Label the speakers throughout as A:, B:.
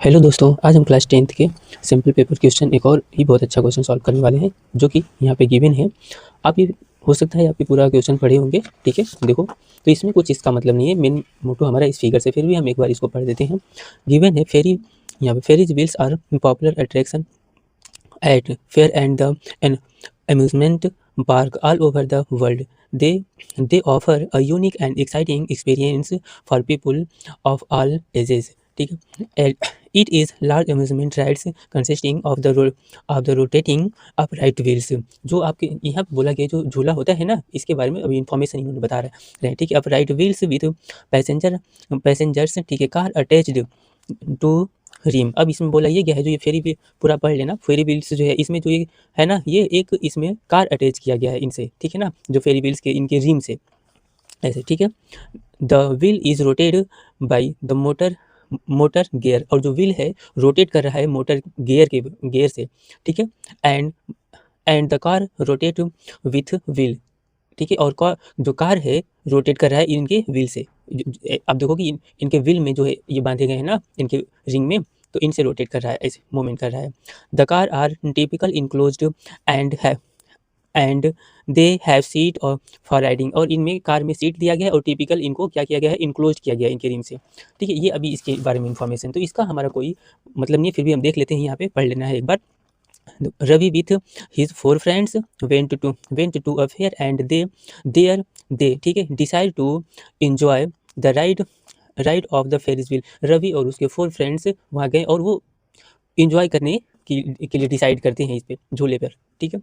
A: Hello दोस्तों, आज हम क्लास 10th के सिंपल पेपर क्वेश्चन एक और ही बहुत अच्छा क्वेश्चन सॉल्व करने वाले हैं, जो कि यहाँ पे गिवन है। आप ये हो सकता है आप ये पूरा क्वेश्चन पढ़े होंगे, ठीक है। देखो, तो इसमें कुछ इसका मतलब नहीं है, मेन मोटो हमारा इस फिगर से, फिर भी हम एक बार इसको पढ़ देते हैं। गिवन है फेरी, यहाँ पे Ferris wheels are popular attraction at fair and the an amusement park all over the world. They offer a unique and exciting experience for people of all ages. ठीक है। It is large amusement rides consisting of the rotating upright wheels। जो आपके यहाँ पे बोला गया जो झूला होता है ना, इसके बारे में अभी इन्फॉर्मेशन इन्होंने बता रहे हैं, ठीक है। अपराइट व्हील्स विद पैसेंजर्स, ठीक है, कार अटैच्ड टू रिम। अब इसमें बोला ये गया है, जो ये फेरी भी पूरा पढ़ लेना। फेरी व्हील्स जो है इसमें जो ये है ना, ये एक इसमें कार अटैच किया गया है इनसे, ठीक है ना, जो फेरी व्हील्स के इनके रिम से ऐसे, ठीक है। The wheel is rotated by the motor gear, और जो व्हील है रोटेट कर रहा है मोटर गियर से, ठीक है। And and the car rotate with wheel, ठीक है। और जो कार है रोटेट कर रहा है इनके व्हील से। आप देखो कि इनके व्हील में जो है ये बांधे गए हैं ना इनके रिंग में, तो इनसे रोटेट कर रहा है, ऐसे मूवमेंट कर रहा है। The car are typical enclosed and and they have seat और फॉर राइडिंग, और इनमें कार में सीट दिया गया है और टिपिकल इनको क्या किया गया है, इनक्लोज किया गया है इनके रिंग से, ठीक है। ये अभी इसके बारे में इन्फॉर्मेशन, तो इसका हमारा कोई मतलब नहीं है, फिर भी हम देख लेते हैं, यहाँ पे पढ़ लेना है एक बार। Ravi with his four friends went to a fair and they ठीक है decide to enjoy the ride of the Ferris wheel। Ravi और उसके 4 फ्रेंड्स वहाँ गए और वो इंजॉय करने के लिए डिसाइड करते हैं इस पे झूले पर, ठीक है।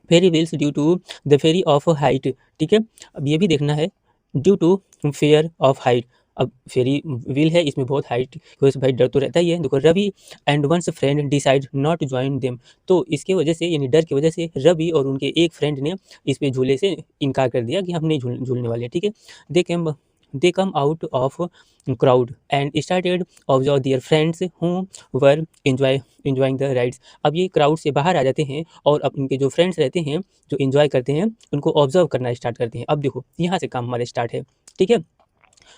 A: Ferris wheels due to the fear of height, ठीक है। अब ये भी देखना है, due to fear of height. अब फेरी व्हील है, इसमें बहुत हाइट की वजह से भाई डर तो रहता ही है। देखो, Ravi and once friend decide not join them, तो इसके वजह से यानी डर की वजह से रवि और उनके एक फ्रेंड ने इस पे झूले से इनकार कर दिया कि हम नहीं झूलने वाले, ठीक है। They come out of crowd and started observe their friends who were enjoying the rides. अब ये क्राउड से बाहर आ जाते हैं और अब उनके जो फ्रेंड्स रहते हैं जो एंजॉय करते हैं उनको ऑब्जर्व करना स्टार्ट करते हैं। अब देखो यहाँ से काम हमारा स्टार्ट है, ठीक है।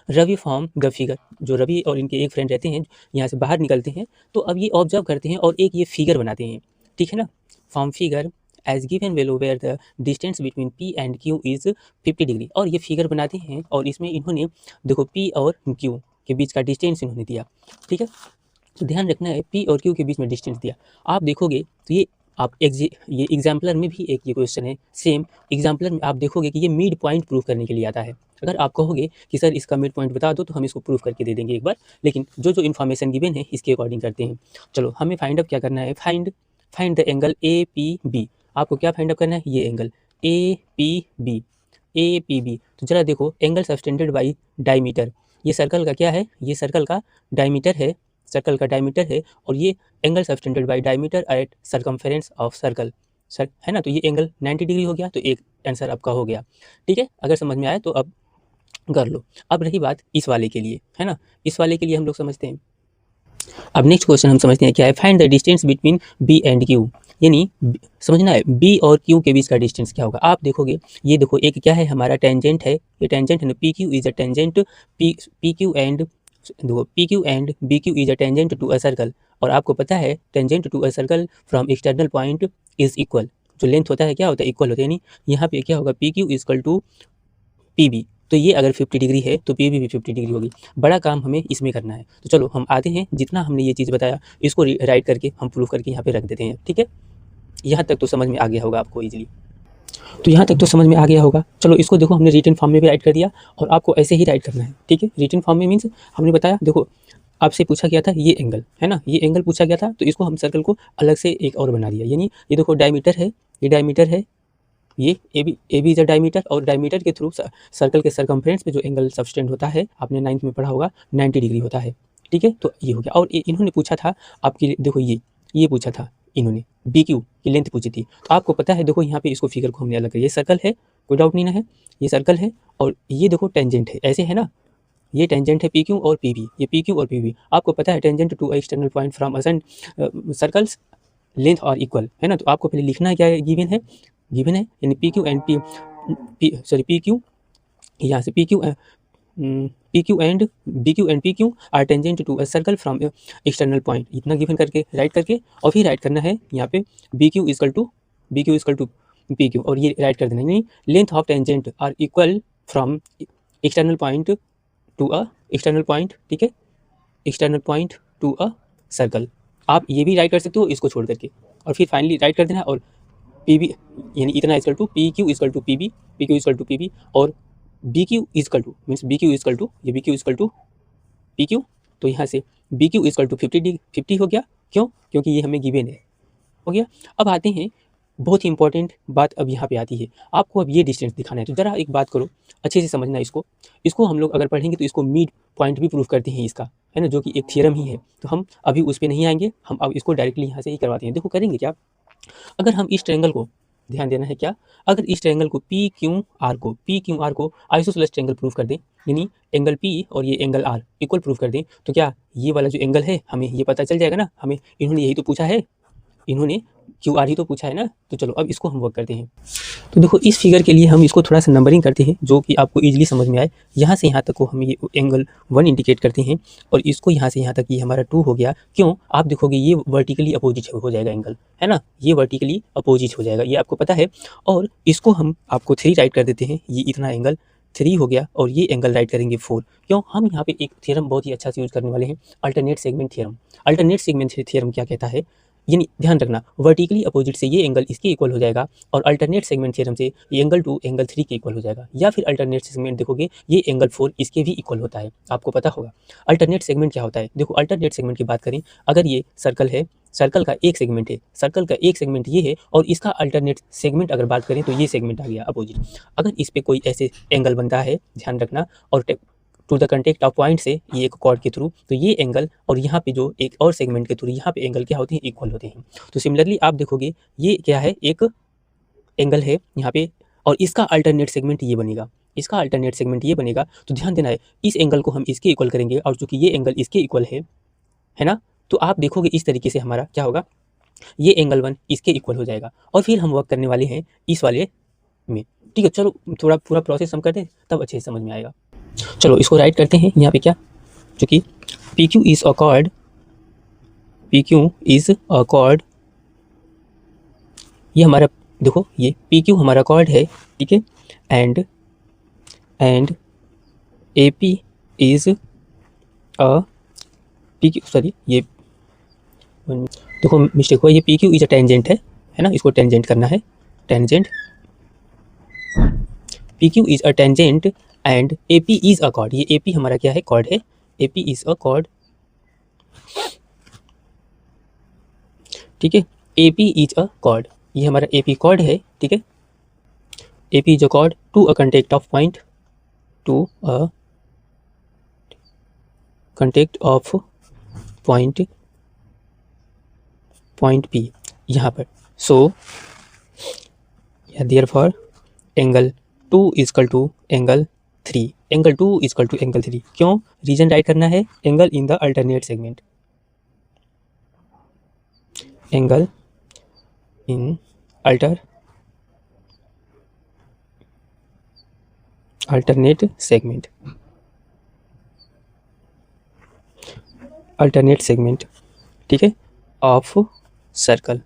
A: रवि फॉर्म द फिगर, जो रवि और इनके एक फ्रेंड रहते हैं यहाँ से बाहर निकलते हैं, तो अब ये ऑब्जर्व करते हैं और एक ये फिगर बनाते हैं, ठीक है ना। From figure as given value where the distance between P and Q is 50 degree, और ये फिगर बनाते हैं और इसमें इन्होंने देखो पी और क्यू के बीच का डिस्टेंस इन्होंने दिया, ठीक है। तो ध्यान रखना है, पी और क्यू के बीच में डिस्टेंस दिया। आप देखोगे तो ये ये एग्जाम्पलर में भी एक ये क्वेश्चन है, सेम एग्जाम्पलर में आप देखोगे कि ये मिड पॉइंट प्रूव करने के लिए आता है। अगर आप कहोगे कि सर इसका मिड पॉइंट बता दो, तो हम इसको प्रूव करके दे देंगे एक बार, लेकिन जो इन्फॉर्मेशन गिवन है इसके अकॉर्डिंग करते हैं। चलो, हमें फाइंड अप क्या करना है, find the angle A P B. आपको क्या फाइंड अप करना है, ये एंगल ए पी बी। तो जरा देखो, एंगल सब्टेंडेड बाई डायमीटर, ये सर्कल का क्या है, ये सर्कल का डायमीटर है, और ये angle subtended by diameter at circumference of circle, सर है ना। तो ये एंगल 90 डिग्री हो गया, तो एक आंसर आपका हो गया, ठीक है। अगर समझ में आए तो अब कर लो। अब रही बात इस वाले के लिए, है ना, इस वाले के लिए हम लोग समझते हैं। अब नेक्स्ट क्वेश्चन हम समझते हैं क्या है, find the distance between B and Q, यानी समझना है बी और क्यू के बीच का डिस्टेंस क्या होगा। आप देखोगे, ये देखो एक क्या है हमारा टेंजेंट है, ये टेंजेंट है ना, P Q is a tangent, P Q and देखो P Q and B Q is a tangent to a circle, और आपको पता है tangent to a circle from external point is equal, जो लेंथ होता है क्या होता है, इक्वल होता है। यानी यहाँ पे क्या होगा, P Q is equal to P B, तो ये अगर 50 डिग्री है तो पी भी 50 डिग्री होगी। बड़ा काम हमें इसमें करना है, तो चलो हम आते हैं, जितना हमने ये चीज़ बताया इसको राइट करके हम प्रूफ करके यहाँ पे रख देते हैं, ठीक है। यहाँ तक तो समझ में आ गया होगा आपको इजीली, तो यहाँ तक तो समझ में आ गया होगा। चलो इसको देखो, हमने रिटन फॉर्म में भी राइट कर दिया, और आपको ऐसे ही राइट करना है, ठीक है। रिटन फॉर्म में मीन्स हमने बताया, देखो आपसे पूछा गया था ये एंगल, है ना, ये एंगल पूछा गया था, तो इसको हम सर्कल को अलग से एक और बना दिया। यानी ये देखो डायमीटर है, ये डायमीटर है, ये A B is a diameter, और डायमीटर के थ्रू सर्कल के सरकमफ्रेंस पे जो एंगल सब्सटेंड होता है, आपने 9th में पढ़ा होगा, 90 डिग्री होता है, ठीक है। तो ये हो गया, और इन्होंने पूछा था आपकी, देखो ये पूछा था इन्होंने, बी क्यू की लेंथ पूछी थी। तो आपको पता है, देखो यहाँ पे इसको फिगर को हमने अलग किया, ये सर्कल है, कोई डाउट नहीं ना है, ये सर्कल है, और ये देखो टेंजेंट है, ऐसे है ना, ये टेंजेंट है पी क्यू और पी बी, ये पी क्यू और पी बी। आपको पता है tangent to external point from असन सर्कल्स लेंथ और इक्वल, है ना। तो आपको पहले लिखना है क्या है, गिवन है यानी P Q and P Q, यहाँ से P Q BQ and PQ are tangent to a circle from external point, इतना गिवन करके राइट करके और फिर राइट करना है यहाँ पे BQ इक्वल टू PQ और ये राइट कर देना, यानी length of tangent are equal from external point to a external point, ठीक है, external point to a circle. आप ये भी राइट कर सकते हो इसको छोड़ करके, और फिर फाइनली राइट कर देना और PB यानी इतना equal to PQ equal to PB, PQ equal to PB और BQ equal to means BQ equal to ये BQ इक्वल टू PQ, तो यहाँ से BQ इक्वल टू 50 हो गया, क्यों, क्योंकि ये हमें गिवन है, हो गया। अब आते हैं बहुत ही इंपॉर्टेंट बात, अब यहाँ पे आती है, आपको अब ये डिस्टेंस दिखाना है, तो ज़रा एक बात करो अच्छे से समझना इसको हम लोग अगर पढ़ेंगे तो इसको मिड पॉइंट भी प्रूफ करते हैं इसका, है ना, जो कि एक थ्योरम ही है, तो हम अभी उस पर नहीं आएंगे, हम अब इसको डायरेक्टली यहाँ से ही करवाते हैं। देखो करेंगे क्या, अगर हम इस ट्रायंगल को, ध्यान देना है क्या, अगर इस ट्रायंगल को पी क्यू आर को आइसोसेलेस ट्रायंगल प्रूफ कर दें, यानी एंगल P और ये एंगल R इक्वल प्रूफ कर दें, तो क्या ये वाला जो एंगल है हमें ये पता चल जाएगा ना, हमें इन्होंने यही तो पूछा है, इन्होंने QR ही तो पूछा है ना, तो चलो अब इसको हम वर्क करते हैं। तो देखो इस फिगर के लिए हम इसको थोड़ा सा नंबरिंग करते हैं जो कि आपको इजीली समझ में आए। यहाँ से यहाँ तक को हम ये एंगल 1 इंडिकेट करते हैं और इसको यहाँ से यहाँ तक ये हमारा 2 हो गया, क्यों, आप देखोगे ये वर्टिकली अपोजिट हो जाएगा एंगल, है ना, ये वर्टिकली अपोजिट हो जाएगा, ये आपको पता है। और इसको हम आपको 3 राइट कर देते हैं, ये इतना एंगल 3 हो गया और ये एंगल राइट करेंगे 4, क्यों, हम यहाँ पे एक थ्योरम बहुत ही अच्छा से यूज करने वाले हैं, alternate segment theorem. Alternate segment theorem क्या कहता है, यानी ध्यान रखना वर्टिकली अपोजिट से ये एंगल इसके इक्वल हो जाएगा और अल्टरनेट सेगमेंट थ्योरम से ये एंगल 2 एंगल 3 के इक्वल हो जाएगा, या फिर अल्टरनेट सेगमेंट देखोगे ये एंगल 4 इसके भी इक्वल होता है, आपको पता होगा। अल्टरनेट सेगमेंट क्या होता है, देखो अल्टरनेट सेगमेंट की बात करें, अगर ये सर्कल है, सर्कल का एक सेगमेंट है, सर्कल का एक सेगमेंट ये है और इसका अल्टरनेट सेगमेंट अगर बात करें तो ये सेगमेंट आ गया अपोजिट। अगर इस पे कोई ऐसे एंगल बनता है, ध्यान रखना, और to the contact of point से ये एक कॉर्ड के थ्रू, तो ये एंगल और यहाँ पे जो एक और सेगमेंट के थ्रू यहाँ पे एंगल क्या होते हैं, इक्वल होते हैं। तो सिमिलरली आप देखोगे ये क्या है, एक एंगल है यहाँ पे और इसका अल्टरनेट सेगमेंट ये बनेगा, इसका अल्टरनेट सेगमेंट ये बनेगा, तो ध्यान देना है इस एंगल को हम इसके इक्वल करेंगे और चूंकि ये एंगल इसके इक्वल है ना, तो आप देखोगे इस तरीके से हमारा क्या होगा, ये एंगल 1 इसके इक्वल हो जाएगा और फिर हम वर्क करने वाले हैं इस वाले में, ठीक है। चलो थोड़ा पूरा प्रोसेस हम कर दें तब अच्छे से समझ में आएगा। चलो इसको राइट करते हैं यहाँ पे क्या, चूँकि PQ इज अ कॉर्ड, ये हमारा देखो ये PQ हमारा कॉर्ड है, ठीक है, and AP is a PQ, sorry ये देखो मिस्टेक हुआ, ये PQ इज अ टेंजेंट है ना, इसको टेंजेंट करना है, tangent, PQ is a tangent and AP is a cord, ये AP हमारा क्या है, कॉर्ड है, AP इज अ कॉर्ड, ठीक है, AP इज अ कॉर्ड, ये हमारा AP कॉर्ड है, ठीक है, AP is a chord to a contact of point, to a contact of point P यहाँ पर, so therefore angle 2 equal to angle 3, angle 2 equal to angle 3, क्यों, reason write करना है, angle in the alternate segment, angle in alternate segment, ठीक है, of circle,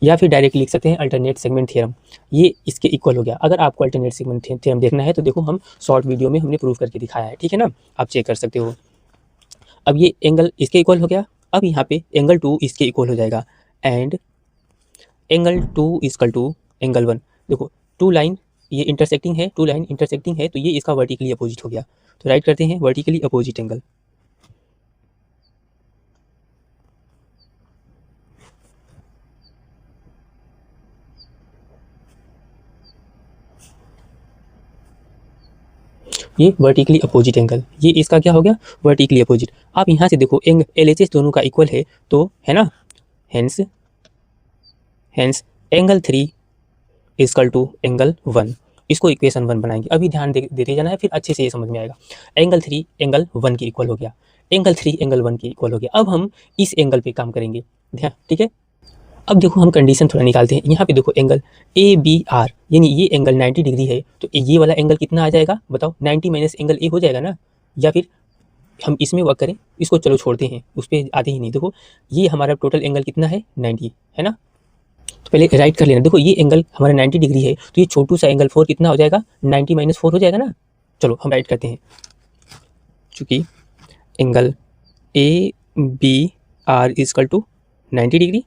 A: या फिर direct लिख सकते हैं अल्टरनेट सेगमेंट थ्योरम, ये इसके इक्वल हो गया। अगर आपको अल्टरनेट सेगमेंट थ्योरम देखना है तो देखो हम शॉर्ट वीडियो में हमने प्रूव करके दिखाया है, ठीक है ना, आप चेक कर सकते हो। अब ये एंगल इसके इक्वल हो गया, अब यहाँ पे एंगल 2 इसके इक्वल हो जाएगा and angle 2 equal to angle 1, देखो 2 लाइन ये इंटरसेक्टिंग है, 2 लाइन इंटरसेक्टिंग है, तो ये इसका वर्टिकली अपोजिट हो गया, तो राइट करते हैं वर्टिकली अपोजिट एंगल, ये वर्टिकली अपोजिट एंगल, ये इसका क्या हो गया, वर्टिकली अपोजिट। आप यहाँ से देखो LHS दोनों का इक्वल है, तो है ना, hence angle 3 equal to angle 1, इसको इक्वेशन 1 बनाएंगे, अभी ध्यान देते जाना है, फिर अच्छे से ये समझ में आएगा। एंगल 3 एंगल 1 के इक्वल हो गया, एंगल 3 एंगल 1 के इक्वल हो गया। अब हम इस एंगल पे काम करेंगे, ध्यान, ठीक है, अब देखो हम कंडीशन थोड़ा निकालते हैं। यहाँ पे देखो एंगल ए बी आर, यानी ये एंगल 90 डिग्री है, तो ये वाला एंगल कितना आ जाएगा बताओ? 90 माइनस एंगल ए हो जाएगा ना। या फिर हम इसमें वर्क करें, इसको चलो छोड़ते हैं, उस पर आते ही नहीं। देखो ये हमारा टोटल एंगल कितना है? 90 है ना। तो पहले राइट कर लेना। देखो ये एंगल हमारा 90 डिग्री है, तो ये छोटू सा एंगल 4 कितना हो जाएगा? 90 माइनस 4 हो जाएगा ना। चलो हम राइट करते हैं। चूँकि angle A B are is equal to 90 degree.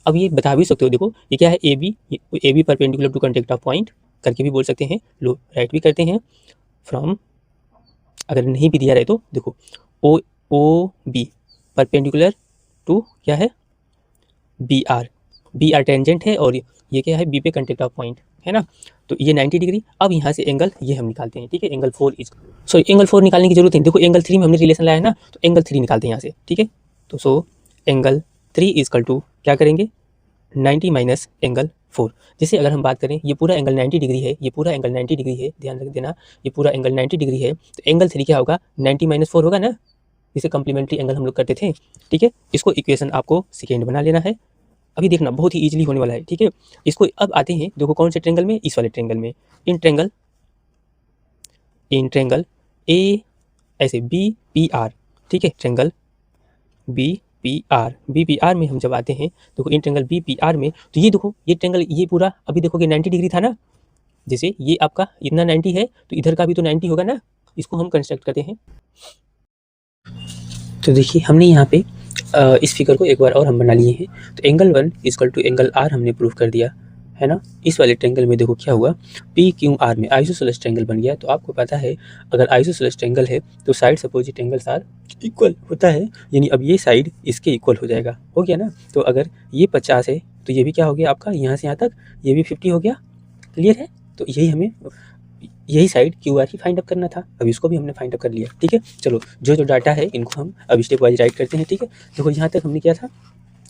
A: अब ये बता भी सकते हो, देखो ये क्या है? A B perpendicular to contact of point करके भी बोल सकते हैं, लो राइट भी करते हैं। फ्रॉम, अगर नहीं भी दिया रहे तो देखो ओ बी परपेंडिकुलर टू क्या है? बी आर टेंजेंट है, और ये क्या है? बी पे कॉन्टेक्ट ऑफ पॉइंट है ना। तो ये 90 डिग्री। अब यहाँ से एंगल ये हम निकालते हैं, ठीक है। एंगल 4 इज, सॉरी एंगल 4 निकालने की जरूरत नहीं, देखो एंगल 3 में हमने रिलेशन लाया है ना, तो एंगल 3 निकालते हैं यहाँ से, ठीक है। तो सो एंगल 3 इजकल टू क्या करेंगे? 90 माइनस एंगल 4। जैसे अगर हम बात करें, ये पूरा एंगल 90 डिग्री है, ये पूरा एंगल 90 डिग्री है, ध्यान रख देना, ये पूरा एंगल 90 डिग्री है, तो एंगल 3 क्या होगा? 90 माइनस 4 होगा ना, जिसे कम्प्लीमेंट्री एंगल हम लोग करते थे, ठीक है। इसको इक्वेशन आपको सेकेंड बना लेना है। अभी देखना बहुत ही ईजिली होने वाला है, ठीक है। इसको अब आते हैं, देखो कौन से ट्रेंगल में? इस वाले ट्रेंगल में। इन ट्रेंगल ए ऐसे बी पी आर, ठीक है। ट्रेंगल बी पी आर में हम जब आते हैं, देखो in triangle B P R में, तो ये देखो ये ट्रेंगल ये पूरा अभी देखो कि 90 डिग्री था ना। जैसे ये आपका इतना 90 है, तो इधर का भी तो 90 होगा ना। इसको हम कंस्ट्रक्ट करते हैं। तो देखिए हमने यहाँ पे इस फिगर को एक बार और हम बना लिए हैं। तो angle 1 is equal to angle R हमने प्रूव कर दिया है ना। इस वाले ट्रेंगल में देखो क्या हुआ? पी क्यू आर में आइसोसेलेस ट्रेंगल बन गया। तो आपको पता है अगर आइसोसेलेस ट्रेंगल है तो side opposite angles are equal होता है, यानी अब ये साइड इसके इक्वल हो जाएगा, हो गया ना। तो अगर ये 50 है तो ये भी क्या हो गया आपका? यहाँ से यहाँ तक ये भी 50 हो गया। क्लियर है? तो यही हमें यही side Q are he find up करना था। अब इसको भी हमने फाइंड अप कर लिया, ठीक है। चलो जो डाटा है इनको हम अब स्टेप वाइज राइट करते हैं, ठीक है। देखो यहाँ तक हमने किया था,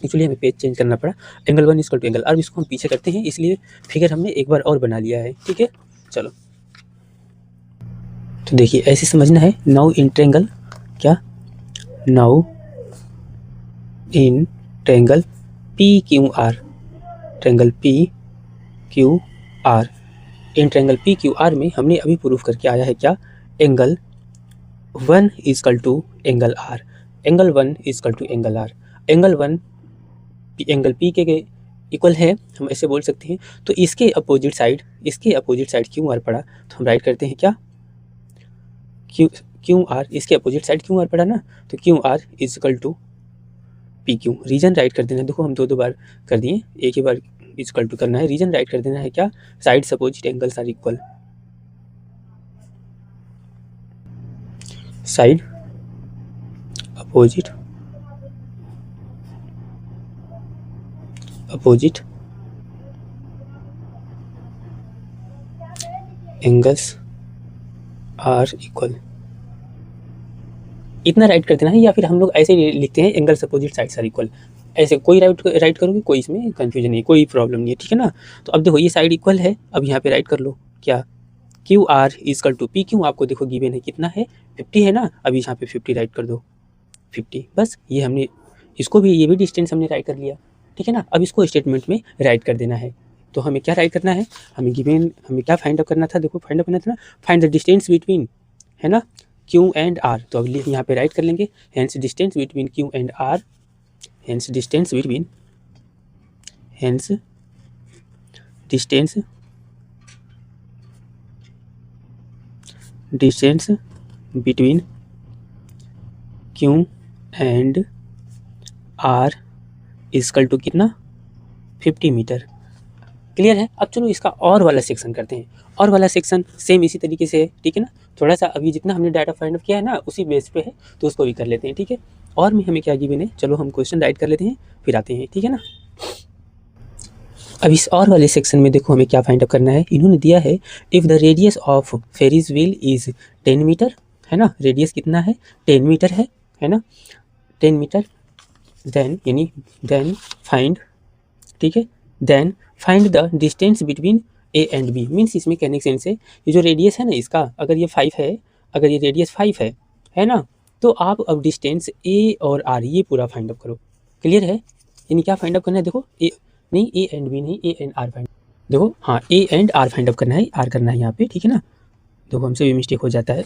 A: एक्चुअली हमें पेज चेंज करना पड़ा। Angle 1 is equal to angle R, इसको हम पीछे करते हैं, इसलिए फिगर हमने एक बार और बना लिया है, ठीक है। चलो तो देखिए ऐसे समझना है। नाउ इन ट्रेंगल क्या? Now in triangle P Q R, triangle P Q R, in triangle P Q R में हमने अभी प्रूफ करके आया है क्या? Angle 1 is equal to angle R, angle 1 is equal to angle R. Angle 1 angle P के equal है, हम ऐसे बोल सकते हैं। तो इसके अपोजिट साइड क्यू आर पड़ा, तो हम राइट करते हैं क्या? क्यू आर, इसके अपोजिट साइड क्यू आर पड़ा ना, तो Q R is equal to P Q. Reason write कर देना, देखो हम दो बार कर दिए, एक ही बार इजकल टू करना है। रीजन राइट कर देना है क्या? Side opposite angles are equal, side opposite angles are equal, इतना राइट कर देना है। या फिर हम लोग ऐसे लिखते हैं angles opposite sides are equal, ऐसे कोई राइट करोगे, कोई इसमें कंफ्यूजन नहीं, कोई प्रॉब्लम नहीं है, ठीक है ना। तो अब देखो ये साइड इक्वल है, अब यहाँ पे राइट कर लो क्या? Q R is equal to P Q, आपको देखो गिवन है कितना है? 50 है ना। अब यहाँ पे 50 राइट कर दो, 50 बस। ये हमने इसको भी, ये भी डिस्टेंस हमने राइट कर लिया, ठीक है ना। अब इसको स्टेटमेंट में राइट कर देना है। तो हमें क्या राइट करना है? हमें क्या फाइंड अप करना था? देखो फाइंड अप करना था ना, फाइंड द डिस्टेंस बिटवीन, है ना, क्यू एंड आर। तो अब यहाँ पे राइट कर लेंगे, hence distance between Q and R, hence distance between Q and R is equal to कितना? 50 मीटर। क्लियर है? अब चलो इसका और वाला सेक्शन करते हैं। और वाला सेक्शन सेम इसी तरीके से है, ठीक है ना। थोड़ा सा अभी जितना हमने डाटा फाइंड अप किया है ना उसी बेस पे है, तो उसको भी कर लेते हैं, ठीक है। और में हमें क्या गिवन है, चलो हम क्वेश्चन राइट कर लेते हैं फिर आते हैं, ठीक है ना। अब इस और वाले सेक्शन में देखो हमें क्या फाइंड अप करना है। इन्होंने दिया है if the radius of Ferris wheel is 10 metre, है ना। रेडियस कितना है? 10 मीटर है ना, 10 मीटर। देन फाइंड, ठीक है, then find the distance between A and B. Means इसमें कहने के सेंस है, ये जो रेडियस है ना इसका, अगर ये 5 है, अगर ये रेडियस 5 है ना, तो आप अब डिस्टेंस ए और आर ये पूरा फाइंड अप करो। क्लियर है? यानी क्या फाइंड आउट करना है, देखो ए नहीं, ए एंड बी नहीं, ए एंड आर फाइंड, देखो हाँ A and R find out करना है, आर करना है यहाँ पे, ठीक है ना। देखो हमसे भी मिस्टेक हो जाता है,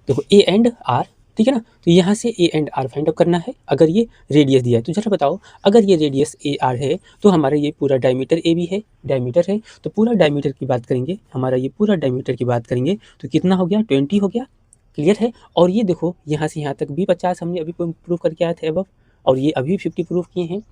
A: देखो ए एंड आर, ठीक है ना। तो यहाँ से A and R find out करना है। अगर ये रेडियस दिया है तो जरा बताओ, अगर ये रेडियस ए आर है तो हमारा ये पूरा डायमीटर ए बी है, डायमीटर है तो पूरा डायमीटर की बात करेंगे, हमारा ये पूरा डायमीटर की बात करेंगे तो कितना हो गया, 20 हो गया, क्लियर है। और ये देखो यहाँ से यहाँ तक भी 50 हमने अभी प्रूव करके आए थे अब, और ये अभी 50 प्रूफ किए हैं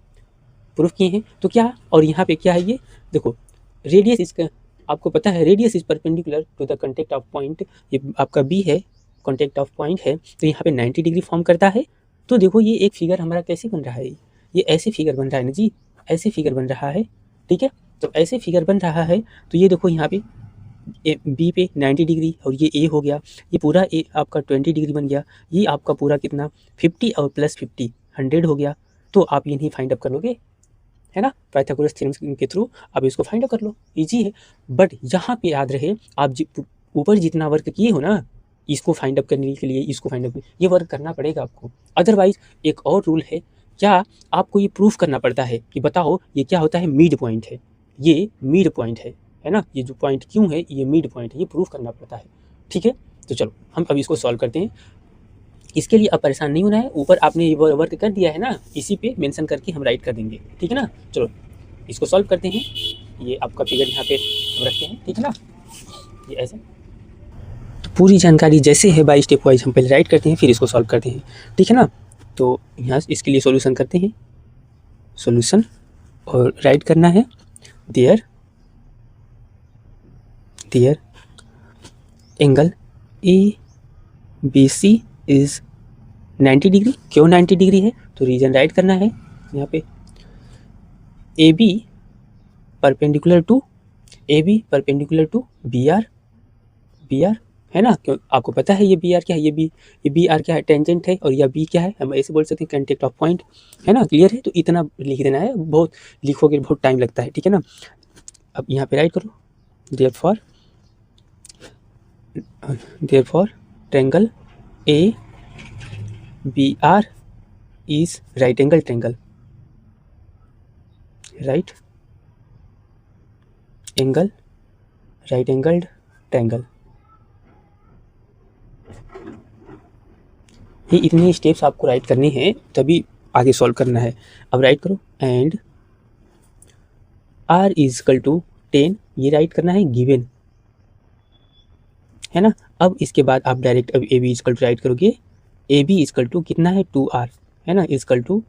A: तो क्या, और यहाँ पे क्या है ये देखो, रेडियस इसका आपको पता है, radius is perpendicular to the contact of point, ये आपका बी है, कॉन्टेक्ट ऑफ पॉइंट है, तो यहाँ पे 90 डिग्री फॉर्म करता है। तो देखो ये एक फिगर हमारा कैसे बन रहा है, ये ऐसे फिगर बन रहा है ना जी, ऐसे फिगर बन रहा है, ठीक है। तो ऐसे फिगर बन रहा है तो ये देखो यहाँ पे बी पे 90 डिग्री और ये ए हो गया, ये पूरा ए आपका 20 डिग्री बन गया, ये आपका पूरा कितना 50 और प्लस 50 100 हो गया। तो आप ये नहीं फाइंड अप कर लोगे, है ना, पाइथागोरस थ्योरम के थ्रू आप इसको फाइंड आउट कर लो, इजी है। बट यहाँ पे याद रहे, आप ऊपर जितना वर्क किए हो ना, इसको फाइंड अप करने के लिए, इसको फाइंड अप ये वर्क करना पड़ेगा आपको। अदरवाइज एक और रूल है, क्या आपको ये प्रूफ करना पड़ता है कि बताओ ये क्या होता है, मिड पॉइंट है, ये मिड पॉइंट है ना, ये जो पॉइंट क्यों है, ये मिड पॉइंट है, ये प्रूफ करना पड़ता है, ठीक है। तो चलो हम अब इसको सॉल्व करते हैं। इसके लिए अब परेशान नहीं होना है, ऊपर आपने ये वर्क कर दिया है ना, इसी पे मेंशन करके हम राइट कर देंगे, ठीक है ना। चलो इसको सॉल्व करते हैं, ये आपका फिगर यहाँ पे हम रखते हैं, ठीक है ना, ये ऐसे। तो पूरी जानकारी जैसे है बाय स्टेप वाइज हम पहले राइट करते हैं, फिर इसको सॉल्व करते हैं, ठीक है ना। तो यहाँ इसके लिए सॉल्यूशन करते हैं, सॉल्यूशन, और राइट करना है there angle A B C is 90 degree. क्यों 90 डिग्री है, तो रीजन राइट करना है यहाँ पे, A B perpendicular to B R, है ना। क्यों, आपको पता है ये बी आर क्या है, ये बी आर क्या है, टेंजेंट है, और यह बी क्या है, हम ऐसे बोल सकते हैं कॉन्टेक्ट ऑफ पॉइंट, है ना, क्लियर है। तो इतना लिख देना है, बहुत लिखोगे बहुत टाइम लगता है, ठीक है ना। अब यहाँ पे राइट करो, therefore triangle A B R is right angle triangle, right angled triangle. ये इतने स्टेप्स आपको राइट करने हैं, तभी आगे सॉल्व करना है। अब राइट करो, and r is equal to 10, ये राइट करना है गिवन, है ना। अब इसके बाद आप डायरेक्ट अब A B is equal to write करोगे, ए बी इजकल टू कितना है 2r, है ना, is equal to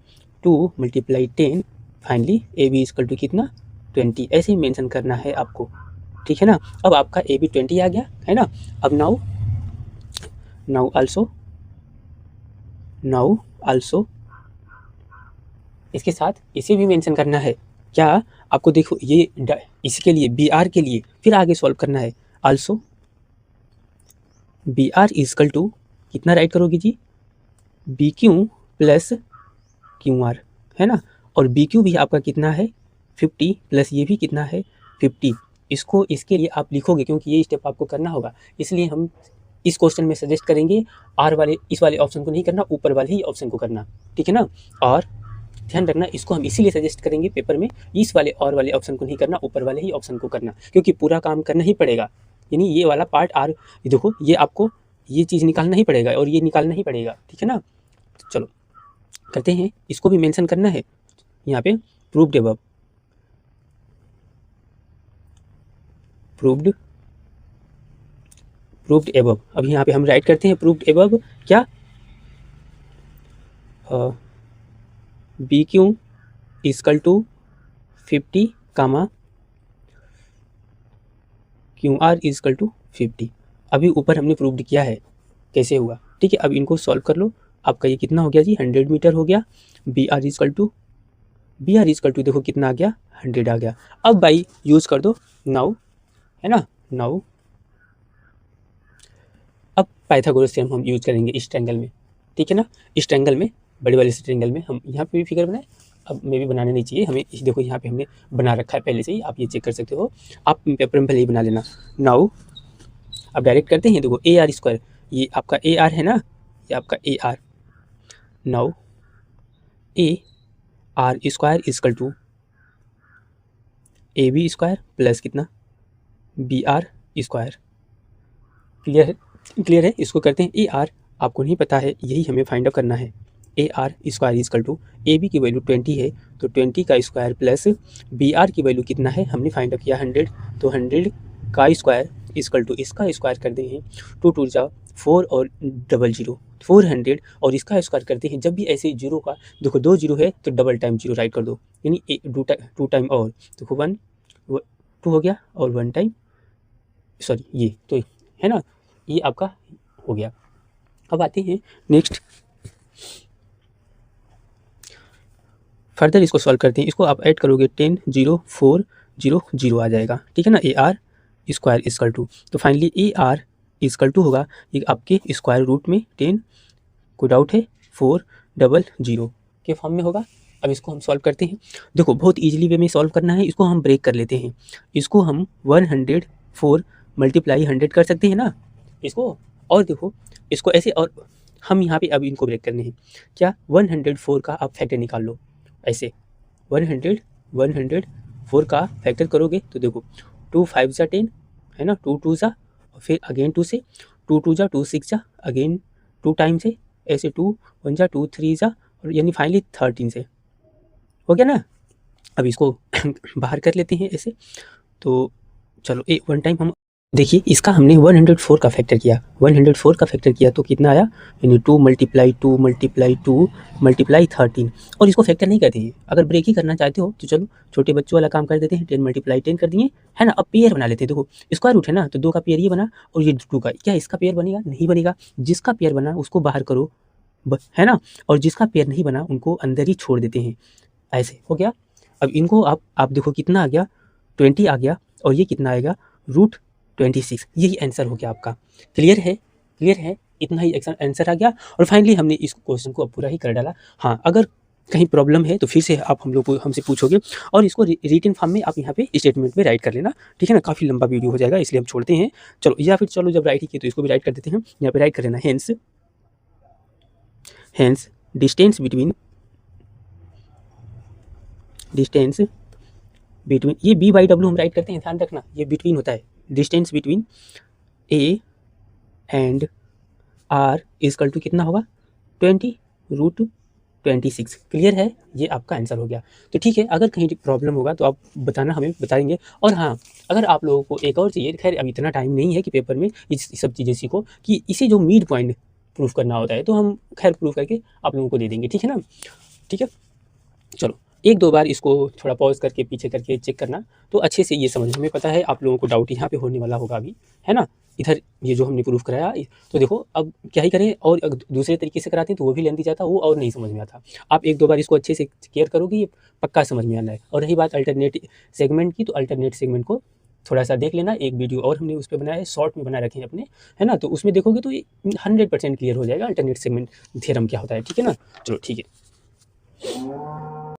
A: 2 × 10, finally A B is equal to कितना 20, ऐसे ही मेंशन करना है आपको, ठीक है ना। अब आपका ए बी 20 आ गया, है ना। अब नाउ आल्सो इसके साथ इसे भी मेंशन करना है, क्या आपको देखो ये इसके लिए बी आर के लिए फिर आगे सॉल्व करना है, also B are is equal to कितना राइट करोगे जी, B Q plus Q R, है ना। और बी क्यू भी आपका कितना है 50 प्लस ये भी कितना है 50, इसको इसके लिए आप लिखोगे क्योंकि ये स्टेप आपको करना होगा, इसलिए हम इस क्वेश्चन में सजेस्ट करेंगे आर वाले, इस वाले ऑप्शन को नहीं करना, ऊपर वाले ही ऑप्शन को करना, ठीक है ना। और ध्यान रखना, इसको हम इसीलिए सजेस्ट करेंगे पेपर में, इस वाले और वाले ऑप्शन को नहीं करना, ऊपर वाले ही ऑप्शन को करना, क्योंकि पूरा काम करना ही पड़ेगा, यानी ये वाला पार्ट आर, देखो ये आपको ये चीज़ निकालना ही पड़ेगा और ये निकालना ही पड़ेगा, ठीक है ना। चलो करते हैं, इसको भी मेंशन करना है यहाँ पे, प्रूव्ड एबव। अब यहाँ पे हम राइट करते हैं प्रूव्ड एबव, क्या B Q is equal to 50 comma Q R is equal to 50। अभी ऊपर हमने प्रूव्ड किया है कैसे हुआ, ठीक है। अब इनको सॉल्व कर लो, आपका ये कितना हो गया जी 100 मीटर हो गया, बी आर इजकल टू देखो कितना आ गया 100 आ गया। अब बाई यूज़ कर दो नाउ, है ना, नाउ अब पाइथागोरस थ्योरम हम यूज़ करेंगे इस ट्रायंगल में, ठीक है ना। इस ट्रायंगल में, बड़े वाले से ट्रायंगल में हम यहाँ पे भी फिगर बनाए, अब मे भी बनाने नहीं चाहिए हमें, देखो यहाँ पे हमने बना रखा है पहले से ही, आप ये चेक कर सकते हो, आप पेपर में पहले ही बना लेना। नाउ अब डायरेक्ट करते हैं, देखो ए आर स्क्वायर, ये आपका ए आर है ना, ये आपका A R, now A R square is equal to A B square plus कितना बी आर स्क्वायर। क्लियर है? क्लियर है? इसको करते हैं ए आर, आपको नहीं पता है, यही हमें फाइंड आउट करना है। A R square is equal to A B की वैल्यू 20 है तो 20 का स्क्वायर प्लस बी आर की वैल्यू कितना है हमने फाइंड आउट किया 100, तो 100 का स्क्वायर इजकल टू इसका स्क्वायर कर देंगे 2 टू जा 4 और डबल जीरो 400 और इसका स्क्वायर करते हैं। जब भी ऐसे जीरो का देखो 2 जीरो है तो डबल टाइम जीरो राइट कर दो, यानी 2 टाइम और देखो 1 2 हो गया और 1 टाइम सॉरी ये तो है ना, ये आपका हो गया। अब आते हैं नेक्स्ट, फर्दर इसको सॉल्व करते हैं। इसको आप ऐड करोगे 10 0 4 0 0 आ जाएगा, ठीक है ना। A R square is equal to, तो finally A R is equal to होगा ये आपके स्क्वायर रूट में 10 कोई डाउट है 4 डबल 0 के फॉर्म में होगा। अब इसको हम सॉल्व करते हैं। देखो बहुत ईजिली वे में सॉल्व करना है, इसको हम ब्रेक कर लेते हैं। इसको हम 104 मल्टीप्लाई 100 कर सकते हैं ना इसको, और देखो इसको ऐसे, और हम यहाँ पे अब इनको ब्रेक करने हैं। क्या 104 का आप फैक्टर निकाल लो ऐसे, 104 का फैक्टर करोगे तो देखो 2 5 जा 10 है ना, 2 2 जा और फिर अगेन 2 से 2 2 जा 2 6 जा अगेन 2 टाइम से ऐसे 2 1 जा 2 3 जा और यानी फाइनली 13 से हो गया ना। अब इसको बाहर कर लेते हैं ऐसे, तो चलो एक 1 टाइम हम देखिए इसका हमने 104 का फैक्टर किया, 104 का फैक्टर किया तो कितना आया, यानी 2 मल्टीप्लाई 2 मल्टीप्लाई 2 मल्टीप्लाई 13, और इसको फैक्टर नहीं करते हैं। अगर ब्रेक ही करना चाहते हो तो चलो छोटे बच्चों वाला काम कर देते हैं, 10 मल्टीप्लाई 10 कर दिए है ना। अब पेयर बना लेते हैं। देखो स्क्वायर रूट है ना, तो 2 का पेयर ये बना और ये 2 का, क्या इसका पेयर बनेगा? नहीं बनेगा। जिसका पेयर बना उसको बाहर करो है ना, और जिसका पेयर नहीं बना उनको अंदर ही छोड़ देते हैं। ऐसे हो गया। अब इनको आप देखो कितना आ गया, 20 आ गया और ये कितना आएगा √26। यही आंसर हो गया आपका। क्लियर है? क्लियर है? इतना ही आंसर आ गया और फाइनली हमने इस क्वेश्चन को अब पूरा ही कर डाला। हाँ, अगर कहीं प्रॉब्लम है तो फिर से आप हम लोग को हमसे पूछोगे और इसको रिटन फॉर्म में आप यहाँ पे स्टेटमेंट में राइट कर लेना, ठीक है ना। काफ़ी लंबा वीडियो हो जाएगा इसलिए हम छोड़ते हैं। चलो, या फिर चलो जब राइट ही किए तो इसको भी राइट कर देते हैं। यहाँ पे राइट कर लेना हेंस डिस्टेंस बिटवीन ये B/W हम राइट करते हैं, ध्यान रखना ये बिटवीन होता है। Distance between A and R is equal to कितना होगा 20 √26। क्लियर है? ये आपका आंसर हो गया। तो ठीक है, अगर कहीं प्रॉब्लम होगा तो आप बताना, हमें बताएंगे। और हाँ, अगर आप लोगों को एक और चाहिए, खैर अभी इतना टाइम नहीं है कि पेपर में इस सब चीज़ें सीखो, कि इसे जो मिड पॉइंट प्रूफ करना होता है तो हम खैर प्रूफ करके आप लोगों को दे देंगे, ठीक है ना। ठीक है, चलो एक दो बार इसको थोड़ा पॉज करके पीछे करके चेक करना तो अच्छे से ये समझ। हमें पता है आप लोगों को डाउट यहाँ पे होने वाला होगा अभी, है ना। इधर ये जो हमने प्रूफ कराया तो देखो अब क्या ही करें, और दूसरे तरीके से कराते हैं तो वो भी लेंदी जाता, वो और नहीं समझ में आता। आप एक दो बार इसको अच्छे से क्लियर करोगे, ये पक्का समझ में आना है। और रही बात अल्टरनेट सेगमेंट की, तो अल्टरनेट सेगमेंट को थोड़ा सा देख लेना, एक वीडियो और हमने उस पर बनाया है, शॉर्ट में बना रखे हैं अपने, है ना। तो उसमें देखोगे तो 100% क्लियर हो जाएगा अल्टरनेट सेगमेंट थ्योरम क्या होता है, ठीक है ना। चलो ठीक है।